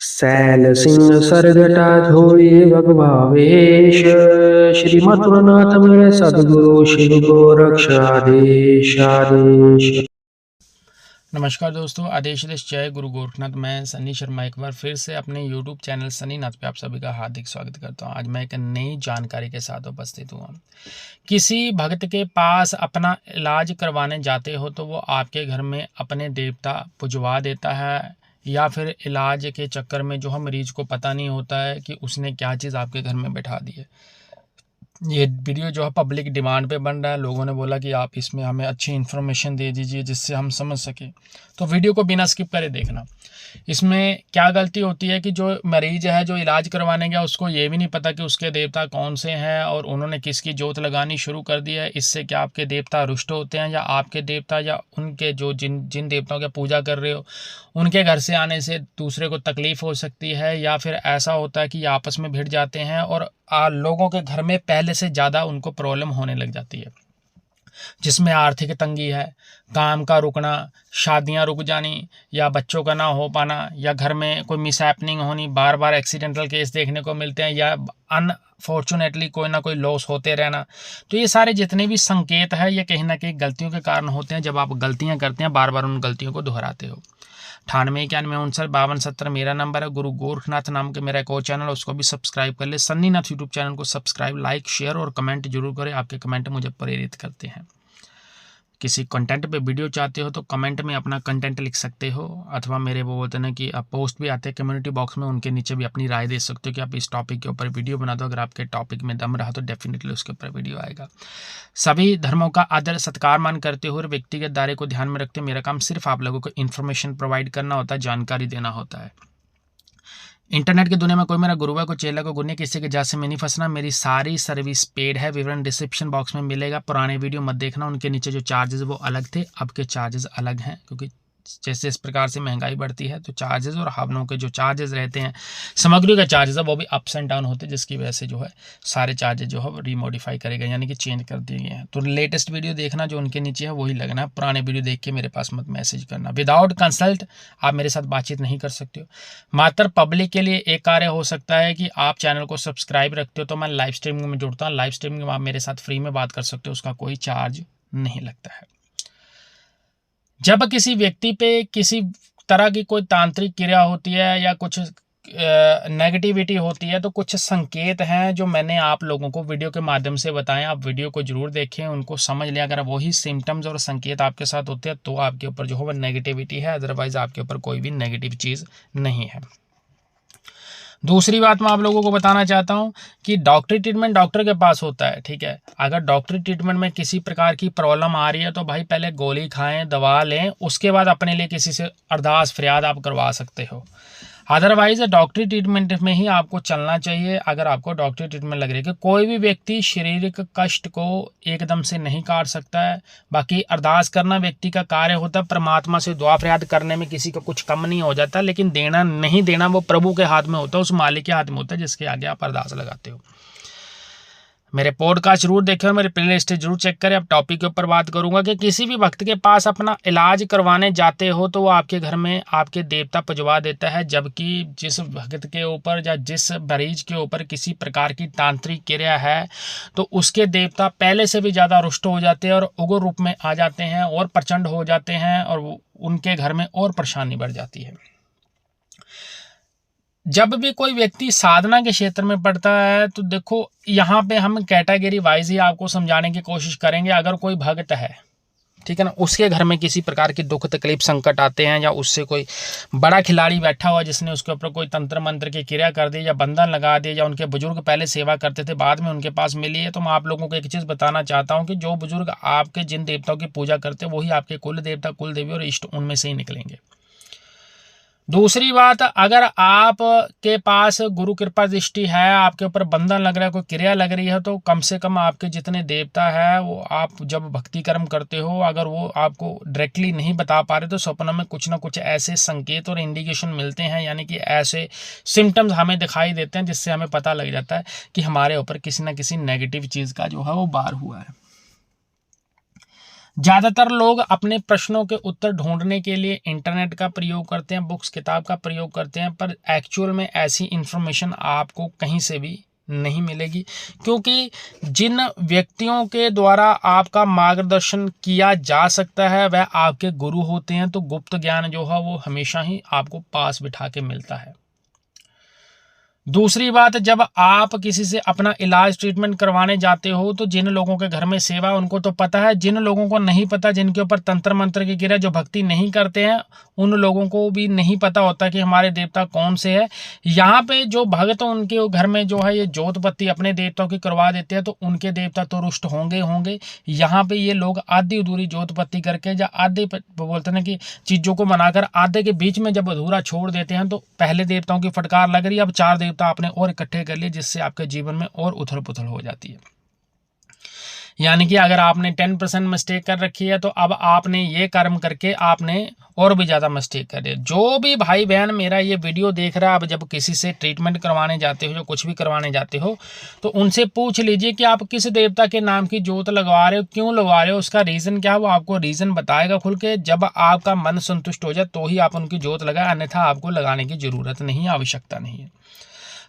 Cell Singh सरजटा धोए भगवावेश। श्रीमद्गुरुनाथ मेरे सदगुरु शिव गोरक्षाधीश आदेश। नमस्कार दोस्तों, आदेश जय गुरु गोरखनाथ। मैं सनी शर्मा एक बार फिर से अपने YouTube चैनल सनी नाथ पे आप सभी का हार्दिक स्वागत करता हूं। आज मैं एक नई जानकारी के साथ उपस्थित हुआ। किसी भक्त के पास अपना इलाज करवाने जाते हो तो वो आपके घर में अपने देवता पुजवा देता है, या फिर इलाज के चक्कर में जो हम मरीज को पता नहीं होता है कि उसने क्या चीज़ आपके घर में बैठा दी है। ये वीडियो जो है पब्लिक डिमांड पे बन रहा है। लोगों ने बोला कि आप इसमें हमें अच्छी इन्फॉर्मेशन दे दीजिए जिससे हम समझ सकें, तो वीडियो को बिना स्किप करे देखना। इसमें क्या गलती होती है कि जो मरीज है, जो इलाज करवाने गया, उसको ये भी नहीं पता कि उसके देवता कौन से हैं और उन्होंने किसकी जोत लगानी शुरू कर दी है। इससे क्या आपके देवता रुष्ट होते हैं, या आपके देवता या उनके जो जिन जिन देवताओं की पूजा कर रहे हो उनके घर से आने से दूसरे को तकलीफ हो सकती है, या फिर ऐसा होता है कि आपस में भिड़ जाते हैं और लोगों के घर में पहले से ज़्यादा उनको प्रॉब्लम होने लग जाती है, जिसमें आर्थिक तंगी है, काम का रुकना, शादियां रुक जानी, या बच्चों का ना हो पाना, या घर में कोई मिसहैपनिंग होनी, बार बार एक्सीडेंटल केस देखने को मिलते हैं, या अनफॉर्चुनेटली कोई ना कोई लॉस होते रहना। तो ये सारे जितने भी संकेत है ये कहीं ना कहीं गलतियों के कारण होते हैं। जब आप गलतियां करते हैं, बार बार उन गलतियों को दोहराते हो। 98 91 59 52 70 मेरा नंबर है। गुरु गोरखनाथ नाम के मेरा एक और चैनल, उसको भी सब्सक्राइब कर ले। सन्नी नाथ यूट्यूब चैनल को सब्सक्राइब, लाइक, शेयर और कमेंट जरूर करें। आपके कमेंट मुझे प्रेरित करते हैं। किसी कंटेंट पे वीडियो चाहते हो तो कमेंट में अपना कंटेंट लिख सकते हो, अथवा मेरे वो बोलते हैं कि पोस्ट भी आते हैं कम्युनिटी बॉक्स में, उनके नीचे भी अपनी राय दे सकते हो कि आप इस टॉपिक के ऊपर वीडियो बना दो। अगर आपके टॉपिक में दम रहा तो डेफिनेटली उसके ऊपर वीडियो आएगा। सभी धर्मों का आदर सत्कार मान करते हुए व्यक्तिगत दायरे को ध्यान में रखते मेरा काम सिर्फ आप लोगों को इन्फॉर्मेशन प्रोवाइड करना होता है, जानकारी देना होता है। इंटरनेट की दुनिया में कोई मेरा गुरुवा को चेला को गुन्ने किसी के जात से में नहीं फंसना। मेरी सारी सर्विस पेड है, विवरण डिस्क्रिप्शन बॉक्स में मिलेगा। पुराने वीडियो मत देखना, उनके नीचे जो चार्जेस वो अलग थे, अब के चार्जेस अलग हैं, क्योंकि जैसे इस प्रकार से महंगाई बढ़ती है तो चार्जेस और हवनों के जो चार्जेस रहते हैं, सामग्री का चार्जेस है, वो भी अप्स एंड डाउन होते हैं, जिसकी वजह से जो है सारे चार्जेस जो है रीमोडिफाई करे गए, यानी कि चेंज कर दिए गए हैं। तो लेटेस्ट वीडियो देखना, जो उनके नीचे है वही लगना है। पुराने वीडियो देख के मेरे पास मत मैसेज करना। विदाउट कंसल्ट आप मेरे साथ बातचीत नहीं कर सकते हो। मात्र पब्लिक के लिए एक कार्य हो सकता है कि आप चैनल को सब्सक्राइब रखते हो तो मैं लाइव स्ट्रीमिंग में जुड़ता हूँ। लाइव स्ट्रीमिंग में आप मेरे साथ फ्री में बात कर सकते हो, उसका कोई चार्ज नहीं लगता है। जब किसी व्यक्ति पे किसी तरह की कोई तांत्रिक क्रिया होती है या कुछ नेगेटिविटी होती है, तो कुछ संकेत हैं जो मैंने आप लोगों को वीडियो के माध्यम से बताएं। आप वीडियो को जरूर देखें, उनको समझ लें। अगर वही सिम्टम्स और संकेत आपके साथ होते हैं तो आपके ऊपर जो है वो नेगेटिविटी है, अदरवाइज आपके ऊपर कोई भी नेगेटिव चीज़ नहीं है। दूसरी बात मैं आप लोगों को बताना चाहता हूं कि डॉक्टरी ट्रीटमेंट डॉक्टर के पास होता है, ठीक है। अगर डॉक्टरी ट्रीटमेंट में किसी प्रकार की प्रॉब्लम आ रही है तो भाई पहले गोली खाएं, दवा लें, उसके बाद अपने लिए किसी से अरदास फरियाद आप करवा सकते हो। अदरवाइज डॉक्टरी ट्रीटमेंट में ही आपको चलना चाहिए। अगर आपको डॉक्टरी ट्रीटमेंट लग रही है कि कोई भी व्यक्ति शारीरिक कष्ट को एकदम से नहीं काट सकता है, बाकी अरदास करना व्यक्ति का कार्य होता है। परमात्मा से दुआ फरियाद करने में किसी का कुछ कम नहीं हो जाता, लेकिन देना नहीं देना वो प्रभु के हाथ में होता है, उस मालिक के हाथ में होता है जिसके आगे आप अरदास लगाते हो। मेरे पॉडकास्ट जरूर देखें और मेरे प्लेलिस्ट जरूर चेक करें। अब टॉपिक के ऊपर बात करूंगा कि किसी भी भक्त के पास अपना इलाज करवाने जाते हो तो वो आपके घर में आपके देवता पुजवा देता है, जबकि जिस भक्त के ऊपर या जिस मरीज के ऊपर किसी प्रकार की तांत्रिक क्रिया है तो उसके देवता पहले से भी ज़्यादा रुष्ट हो जाते हैं और उग्र रूप में आ जाते हैं और प्रचंड हो जाते हैं, और उनके घर में और परेशानी बढ़ जाती है। जब भी कोई व्यक्ति साधना के क्षेत्र में पड़ता है तो देखो, यहाँ पे हम कैटेगरी वाइज ही आपको समझाने की कोशिश करेंगे। अगर कोई भक्त है, ठीक है ना, उसके घर में किसी प्रकार की दुख तकलीफ संकट आते हैं, या उससे कोई बड़ा खिलाड़ी बैठा हुआ जिसने उसके ऊपर कोई तंत्र मंत्र की क्रिया कर दी या बंधन लगा दिया, या उनके बुजुर्ग पहले सेवा करते थे बाद में उनके पास मिली है, तो मैं आप लोगों को एक चीज़ बताना चाहता हूँ कि जो बुजुर्ग आपके जिन देवताओं की पूजा करते हैं वही आपके कुल देवता, कुल देवी और इष्ट उनमें से ही निकलेंगे। दूसरी बात, अगर आप के पास गुरु कृपा दृष्टि है, आपके ऊपर बंधन लग रहा है, कोई क्रिया लग रही है, तो कम से कम आपके जितने देवता है वो आप जब भक्ति कर्म करते हो, अगर वो आपको डायरेक्टली नहीं बता पा रहे तो सपनों में कुछ ना कुछ ऐसे संकेत और इंडिकेशन मिलते हैं, यानी कि ऐसे सिम्टम्स हमें दिखाई देते हैं जिससे हमें पता लग जाता है कि हमारे ऊपर किसी ना किसी नेगेटिव चीज़ का जो है वो वार हुआ है। ज़्यादातर लोग अपने प्रश्नों के उत्तर ढूंढने के लिए इंटरनेट का प्रयोग करते हैं, बुक्स किताब का प्रयोग करते हैं, पर एक्चुअल में ऐसी इंफॉर्मेशन आपको कहीं से भी नहीं मिलेगी, क्योंकि जिन व्यक्तियों के द्वारा आपका मार्गदर्शन किया जा सकता है वह आपके गुरु होते हैं। तो गुप्त ज्ञान जो है वो हमेशा ही आपको पास बिठा के मिलता है। दूसरी बात, जब आप किसी से अपना इलाज ट्रीटमेंट करवाने जाते हो तो जिन लोगों के घर में सेवा उनको तो पता है, जिन लोगों को नहीं पता, जिनके ऊपर तंत्र मंत्र की क्रिया, जो भक्ति नहीं करते हैं, उन लोगों को भी नहीं पता होता कि हमारे देवता कौन से है। यहाँ पे जो भक्त उनके घर में जो है ये जोत बत्ती अपने देवताओं की करवा देते हैं तो उनके देवता तो रुष्ट होंगे। यहाँ पे ये लोग आधी अधूरी जोत बत्ती करके या आधे बोलते हैं कि चीज़ों को बनाकर आधे के बीच में जब अधूरा छोड़ देते हैं तो पहले देवताओं की फटकार लग रही है, अब 4 देवता आपने और इकट्ठे कर लिए, जिससे आपके जीवन में और उथल पुथल हो जाती है। यानी कि अगर आपने 10% मिस्टेक कर रखी है तो अब आपने ये कर्म करके आपने और भी ज़्यादा मिस्टेक कर दिया। जो भी भाई बहन मेरा ये वीडियो देख रहा है, अब जब किसी से ट्रीटमेंट करवाने जाते हो, जो कुछ भी करवाने जाते हो, तो उनसे पूछ लीजिए कि आप किस देवता के नाम की जोत लगवा रहे हो, क्यों लगवा रहे हो, उसका रीज़न क्या है, वो आपको रीज़न बताएगा खुल के। जब आपका मन संतुष्ट हो जाए तो ही आप उनकी जोत लगाए, अन्यथा आपको लगाने की ज़रूरत नहीं है, आवश्यकता नहीं है।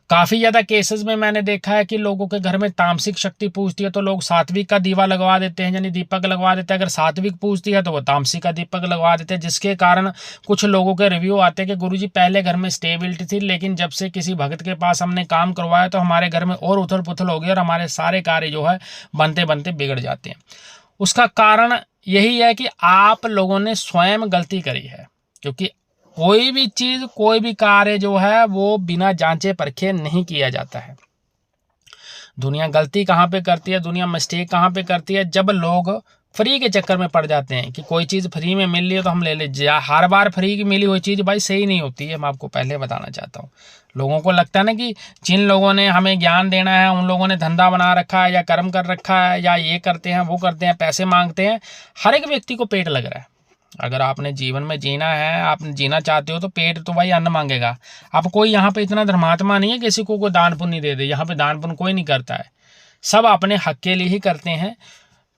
काफ़ी ज़्यादा केसेस में मैंने देखा है कि लोगों के घर में तामसिक शक्ति पूजती है तो लोग सात्विक का दीवा लगवा देते हैं, यानी दीपक लगवा देते हैं। अगर सात्विक पूजती है तो वो तामसिक का दीपक लगवा देते हैं, जिसके कारण कुछ लोगों के रिव्यू आते हैं कि गुरुजी पहले घर में स्टेबिलिटी थी, लेकिन जब से किसी भक्त के पास हमने काम करवाया तो हमारे घर में और उथल पुथल हो गया और हमारे सारे कार्य जो है बनते बनते बिगड़ जाते हैं। उसका कारण यही है कि आप लोगों ने स्वयं गलती करी है, क्योंकि कोई भी चीज़, कोई भी कार्य जो है वो बिना जांचे परखे नहीं किया जाता है। दुनिया गलती कहाँ पे करती है, दुनिया मिस्टेक कहाँ पे करती है, जब लोग फ्री के चक्कर में पड़ जाते हैं कि कोई चीज़ फ्री में मिल रही है तो हम ले ले। हर बार फ्री की मिली हुई चीज़ भाई सही नहीं होती है, मैं आपको पहले बताना चाहता हूँ। लोगों को लगता है ना कि जिन लोगों ने हमें ज्ञान देना है उन लोगों ने धंधा बना रखा है या कर्म कर रखा है या ये करते हैं वो करते हैं, पैसे मांगते हैं। हर एक व्यक्ति को पेट लग रहा है। अगर आपने जीवन में जीना है, आप जीना चाहते हो तो पेट तो भाई अन्न मांगेगा। अब कोई यहाँ पे इतना धर्मात्मा नहीं है किसी को कोई दान पुण्य दे दे, यहाँ पे दान पुण्य कोई नहीं करता है, सब अपने हक के लिए ही करते हैं।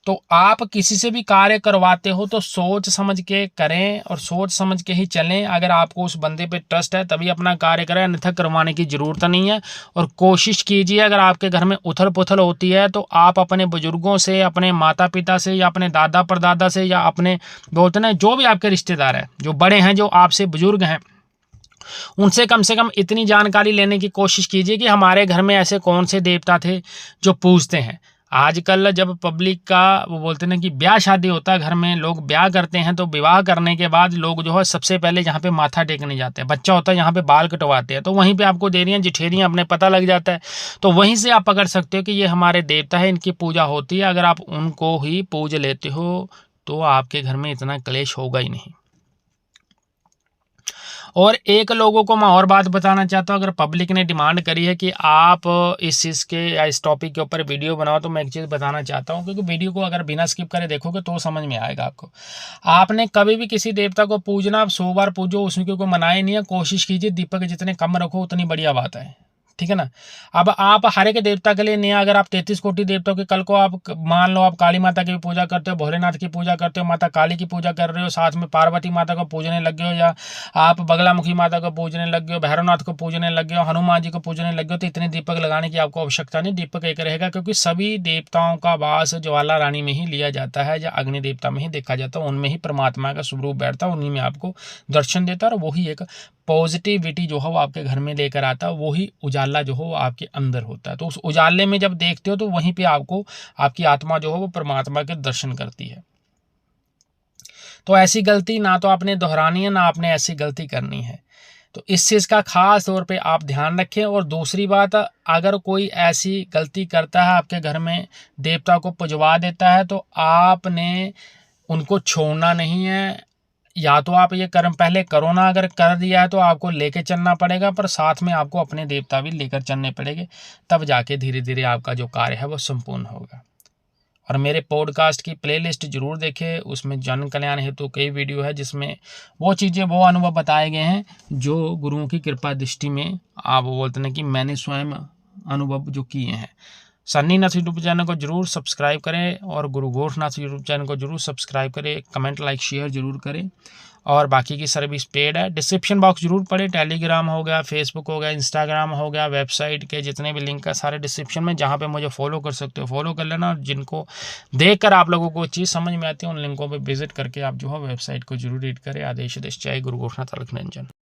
तो आप किसी से भी कार्य करवाते हो तो सोच समझ के करें और सोच समझ के ही चलें। अगर आपको उस बंदे पे ट्रस्ट है तभी अपना कार्य करें, अन्यथा करवाने की ज़रूरत नहीं है। और कोशिश कीजिए, अगर आपके घर में उथल पुथल होती है तो आप अपने बुजुर्गों से, अपने माता पिता से या अपने दादा परदादा से या अपने बोलते ना जो भी आपके रिश्तेदार हैं, जो बड़े हैं, जो आपसे बुजुर्ग हैं, उनसे कम से कम इतनी जानकारी लेने की कोशिश कीजिए कि हमारे घर में ऐसे कौन से देवता थे जो पूजते हैं। आजकल जब पब्लिक का वो बोलते हैं कि ब्याह शादी होता है, घर में लोग ब्याह करते हैं तो विवाह करने के बाद लोग जो है सबसे पहले यहाँ पे माथा टेकने जाते हैं। बच्चा होता है यहाँ पे बाल कटवाते हैं, तो वहीं पे आपको देरियाँ जिठेरियाँ अपने पता लग जाता है। तो वहीं से आप पकड़ सकते हो कि ये हमारे देवता है, इनकी पूजा होती है। अगर आप उनको ही पूज लेते हो तो आपके घर में इतना क्लेश होगा ही नहीं। और एक लोगों को मैं और बात बताना चाहता हूँ, अगर पब्लिक ने डिमांड करी है कि आप इस चीज़ के या इस टॉपिक के ऊपर वीडियो बनाओ, तो मैं एक चीज़ बताना चाहता हूँ, क्योंकि वीडियो को अगर बिना स्किप करे देखोगे तो समझ में आएगा आपको। आपने कभी भी किसी देवता को पूजना, आप 100 बार पूजो, उसमें कोई मनाही नहीं है। कोशिश कीजिए दीपक जितने कम रखो उतनी बढ़िया बात है, ठीक है ना। अब आप हर एक देवता के लिए नया, अगर आप 33 कोटि देवताओं के, कल को आप मान लो आप काली माता की भी पूजा करते हो, भोलेनाथ की पूजा करते हो, माता काली की पूजा कर रहे हो, साथ में पार्वती माता को पूजने लग गए हो, या आप बगलामुखी माता को पूजने लग गए हो, भैरवनाथ को पूजने लग गए हो, हनुमान जी को पूजने लग गए हो, तो इतने दीपक लगाने की आपको आवश्यकता नहीं। दीपक एक रहेगा, क्योंकि सभी देवताओं का वास ज्वाला रानी में ही लिया जाता है या अग्नि देवता में ही देखा जाता है। उनमें ही परमात्मा का स्वरूप बैठता है, उन्हीं में आपको दर्शन देता है और वही एक पॉजिटिविटी जो है वो आपके घर में लेकर आता है, वही उजाला जो हो वो आपके अंदर होता है। तो उस उजाले में जब देखते हो तो वहीं पे आपको आपकी आत्मा जो हो वो परमात्मा के दर्शन करती है। तो ऐसी गलती ना तो आपने दोहरानी है, ना आपने ऐसी गलती करनी है। तो इस चीज़ का खास तौर पे आप ध्यान रखें। और दूसरी बात, अगर कोई ऐसी गलती करता है, आपके घर में देवता को पुजवा देता है, तो आपने उनको छोड़ना नहीं है। या तो आप ये कर्म पहले करो ना, अगर कर दिया है तो आपको लेके चलना पड़ेगा, पर साथ में आपको अपने देवता भी लेकर चलने पड़ेंगे, तब जाके धीरे धीरे आपका जो कार्य है वो संपूर्ण होगा। और मेरे पॉडकास्ट की प्लेलिस्ट जरूर देखें, उसमें जन कल्याण हेतु कई वीडियो है जिसमें वो चीज़ें, वो अनुभव बताए गए हैं जो गुरुओं की कृपा दृष्टि में आप बोलते हैं कि मैंने स्वयं अनुभव जो किए हैं। सन्नी नाथ यूट्यूब चैनल को जरूर सब्सक्राइब करें और गुरु गोरखनाथ यूट्यूब चैनल को जरूर सब्सक्राइब करें, कमेंट लाइक शेयर जरूर करें। और बाकी की सर्विस पेड है। डिस्क्रिप्शन बॉक्स जरूर पढ़े, टेलीग्राम हो गया, फेसबुक हो गया, इंस्टाग्राम हो गया, वेबसाइट के जितने भी लिंक है सारे डिस्क्रिप्शन में, जहाँ पे मुझे फॉलो कर सकते हो फॉलो कर लेना। और जिनको देखकर आप लोगों को चीज़ समझ में आती है उन लिंकों पर विजिट करके आप जो है वेबसाइट को जरूर रीड करें। आदेश जय गुरु गोरखनाथ अलख निरंजन।